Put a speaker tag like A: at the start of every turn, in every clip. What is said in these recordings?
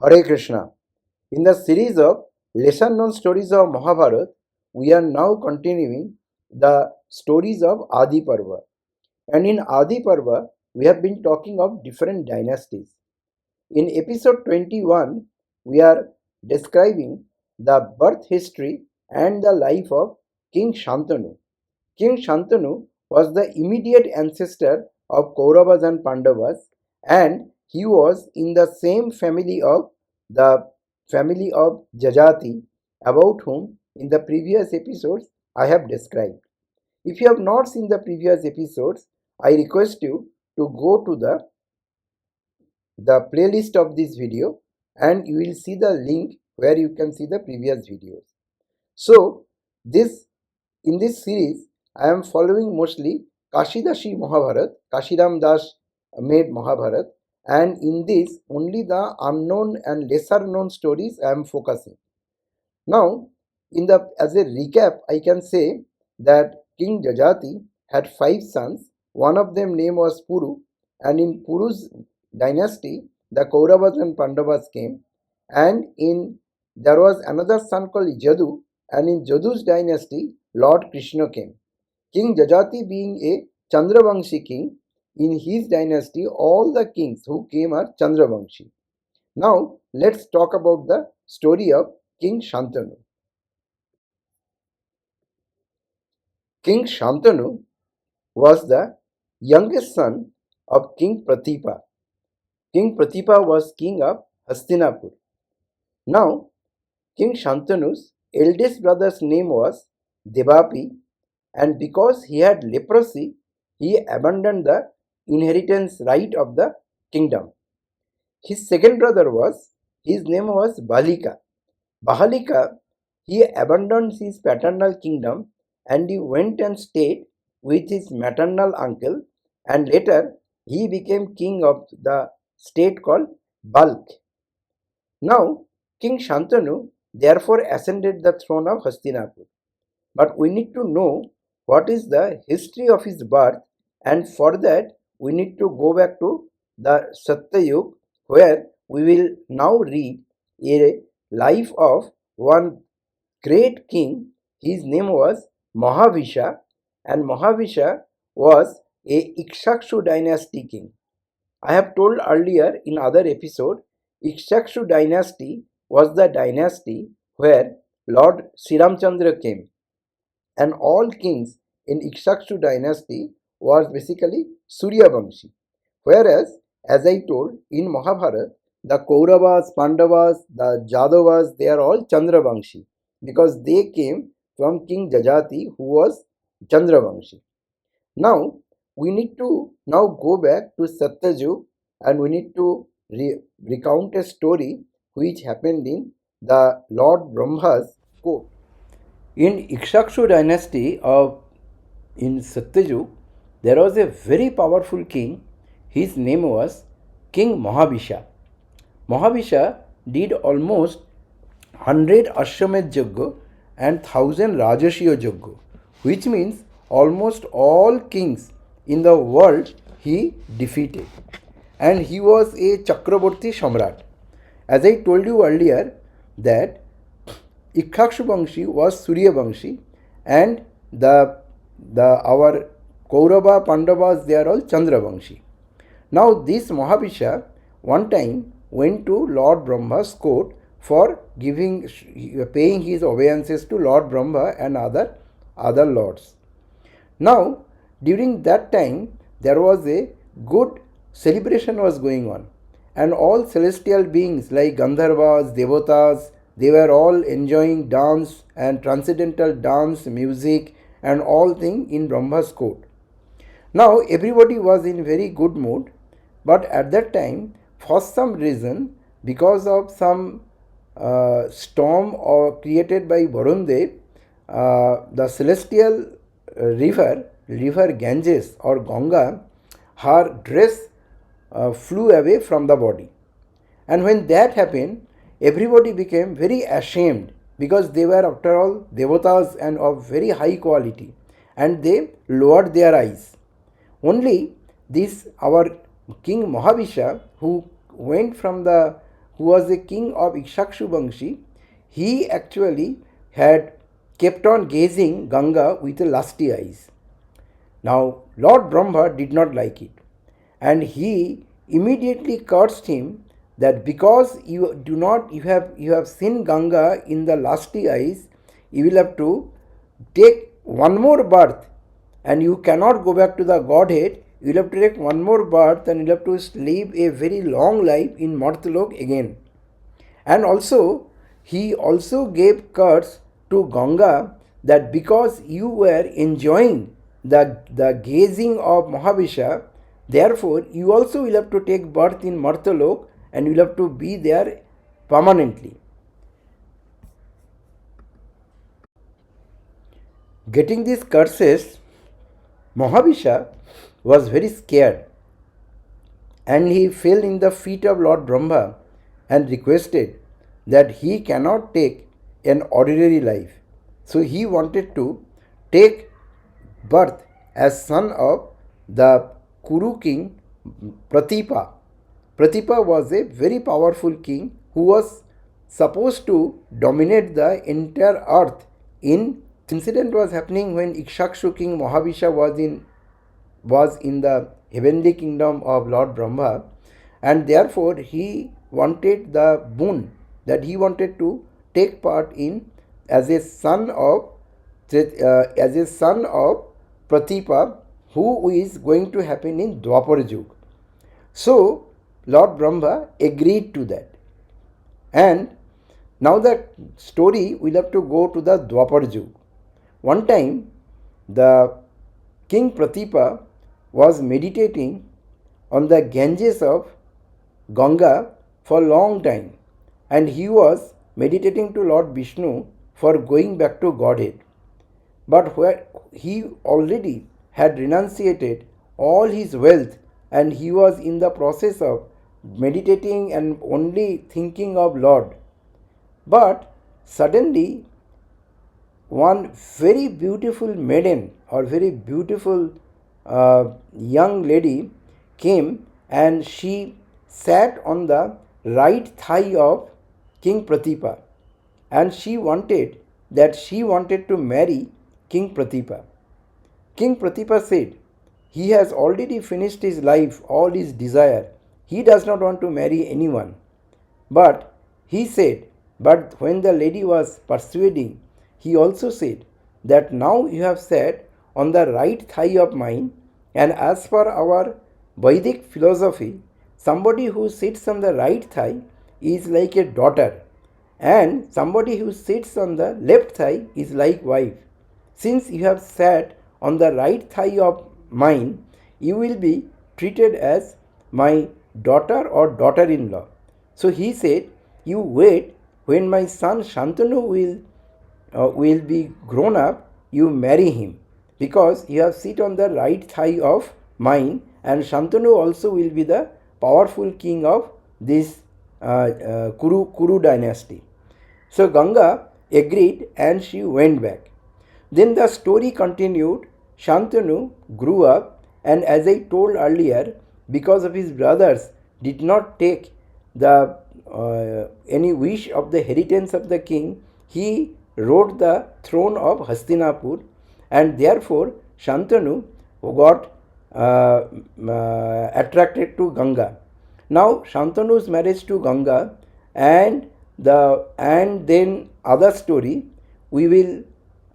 A: Hare Krishna. In the series of lesser known stories of Mahabharat, we are now continuing the stories of Adi Parva. And in Adi Parva, we have been talking of different dynasties. In episode 21, we are describing the birth history and the life of King Shantanu. King Shantanu was the immediate ancestor of Kauravas and Pandavas, and he was in the same family of the family of Jajati, about whom in the previous episodes I have described. If you have not seen the previous episodes, I request you to go to the playlist of this video and you will see the link where you can see the previous videos. So in this series I am following mostly Kashidashi Mahabharat, Kashiram Das made Mahabharat, and in this only the unknown and lesser known stories I am focusing. Now, as a recap, I can say that King Jajati had 5 sons. One of them name was Puru, and in Puru's dynasty, the Kauravas and Pandavas came, and there was another son called Yadu, and in Jadu's dynasty, Lord Krishna came. King Jajati being a Chandravangshi king, in his dynasty all the kings who came are Chandravangshi. Now let's talk about the story of King Shantanu. King Shantanu was the youngest son of King Pratipa. King Pratipa was king of Hastinapur. Now King Shantanu's eldest brother's name was Devapi, and because he had leprosy, he abandoned the inheritance right of the kingdom. His second brother his name was Bahalika. Bahalika, he abandoned his paternal kingdom and he went and stayed with his maternal uncle, and later he became king of the state called Balk. Now, King Shantanu therefore ascended the throne of Hastinapur. But we need to know what is the history of his birth, and for that we need to go back to the Satyayug, where we will now read a life of one great king. His name was Mahabhisha, and Mahabhisha was a Ikshakshu dynasty king. I have told earlier in other episode, Ikshakshu dynasty was the dynasty where Lord Sri Ramchandra came, and all kings in Ikshakshu dynasty was basically Suryavamshi. Whereas, as I told, in Mahabharat, the Kauravas, Pandavas, the Jadavas, they are all Chandravamshi because they came from King Jajati, who was Chandravamshi. Now, we need to now go back to Satyayug and we need to recount a story which happened in the Lord Brahma's court. In Ikshakshu dynasty in Satyayug, there was a very powerful king. His name was King Mahabhisha. Mahabhisha did almost 100 Ashwamedh Yajna and 1000 Rajarshi Yajna, which means almost all kings in the world he defeated. And he was a Chakraborti Samrat. As I told you earlier that Ikshakshu Vamshi was Surya Vamshi, and our Kaurava Pandavas, they are all Chandra Vamshi. Now this Mahabhisha one time went to Lord Brahma's court for paying his obeisances to Lord Brahma and other lords. Now during that time there was a good celebration was going on, and all celestial beings like Gandharvas, Devatas, they were all enjoying dance and transcendental dance, music and all things in Brahma's court. Now everybody was in very good mood, but at that time, for some reason, because of some storm created by Varundev, the celestial river Ganges or Ganga, her dress flew away from the body. And when that happened, everybody became very ashamed because they were after all devatas and of very high quality, and they lowered their eyes. Only this our King Mahabhisha, who went from the who was a king of Ikshakshu Vamshi, he actually had kept on gazing Ganga with lusty eyes. Now, Lord Brahma did not like it, and he immediately cursed him that because you have seen Ganga in the lusty eyes, you will have to take one more birth, and you cannot go back to the Godhead. You will have to take one more birth, and you will have to live a very long life in Martalok again. And also, he also gave curse to Ganga that because you were enjoying the gazing of Mahavishya, therefore you also will have to take birth in Martalok and you will have to be there permanently. Getting these curses, Mahavishya was very scared and he fell in the feet of Lord Brahma and requested that he cannot take an ordinary life. So he wanted to take birth as son of the Kuru king Pratipa. Pratipa was a very powerful king who was supposed to dominate the entire earth. In incident was happening when Ikshakshu king Mahavishya was in the heavenly kingdom of Lord Brahma, and therefore he wanted the boon that he wanted to take part in as a son of Pratipa, who is going to happen in Dwapar Yuga. So Lord Brahma agreed to that. And now the story will have to go to the Dwapar Yuga. One time the King Pratipa was meditating on the Ganges of Ganga for a long time, and he was meditating to Lord Vishnu for going back to Godhead. But where he already had renunciated all his wealth and he was in the process of meditating and only thinking of Lord. But suddenly one very beautiful maiden or very beautiful young lady came and she sat on the right thigh of King Pratipa, and she wanted to marry King Pratipa. King Pratipa said he has already finished his life, all his desire. He does not want to marry anyone. But when the lady was persuading, he also said that now you have sat on the right thigh of mine, and as per our Vedic philosophy, somebody who sits on the right thigh is like a daughter, and somebody who sits on the left thigh is like wife. Since you have sat on the right thigh of mine, you will be treated as my daughter or daughter-in-law. So he said, you wait, when my son Shantanu will be grown up, you marry him, because you have sit on the right thigh of mine, and Shantanu also will be the powerful king of this Kuru dynasty. So Ganga agreed and she went back. Then the story continued. Shantanu grew up, and as I told earlier, because of his brothers did not take the any wish of the inheritance of the king, he rode the throne of Hastinapur, and therefore Shantanu got attracted to Ganga. Now Shantanu's marriage to Ganga and then other story we will,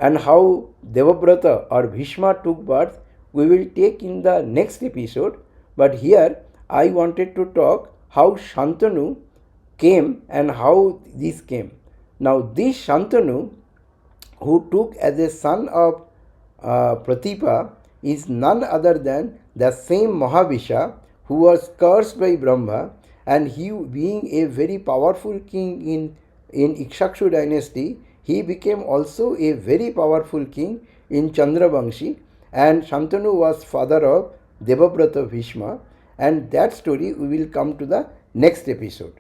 A: and how Devabrata or Bhishma took birth, we will take in the next episode. But here I wanted to talk how Shantanu came and how this came. Now this Shantanu, who took as a son of Pratipa, is none other than the same Mahavishya who was cursed by Brahma, and he, being a very powerful king in Ikshakshu dynasty, he became also a very powerful king in Chandravamshi, and Shantanu was father of Devabrata Bhishma, and that story we will come to the next episode.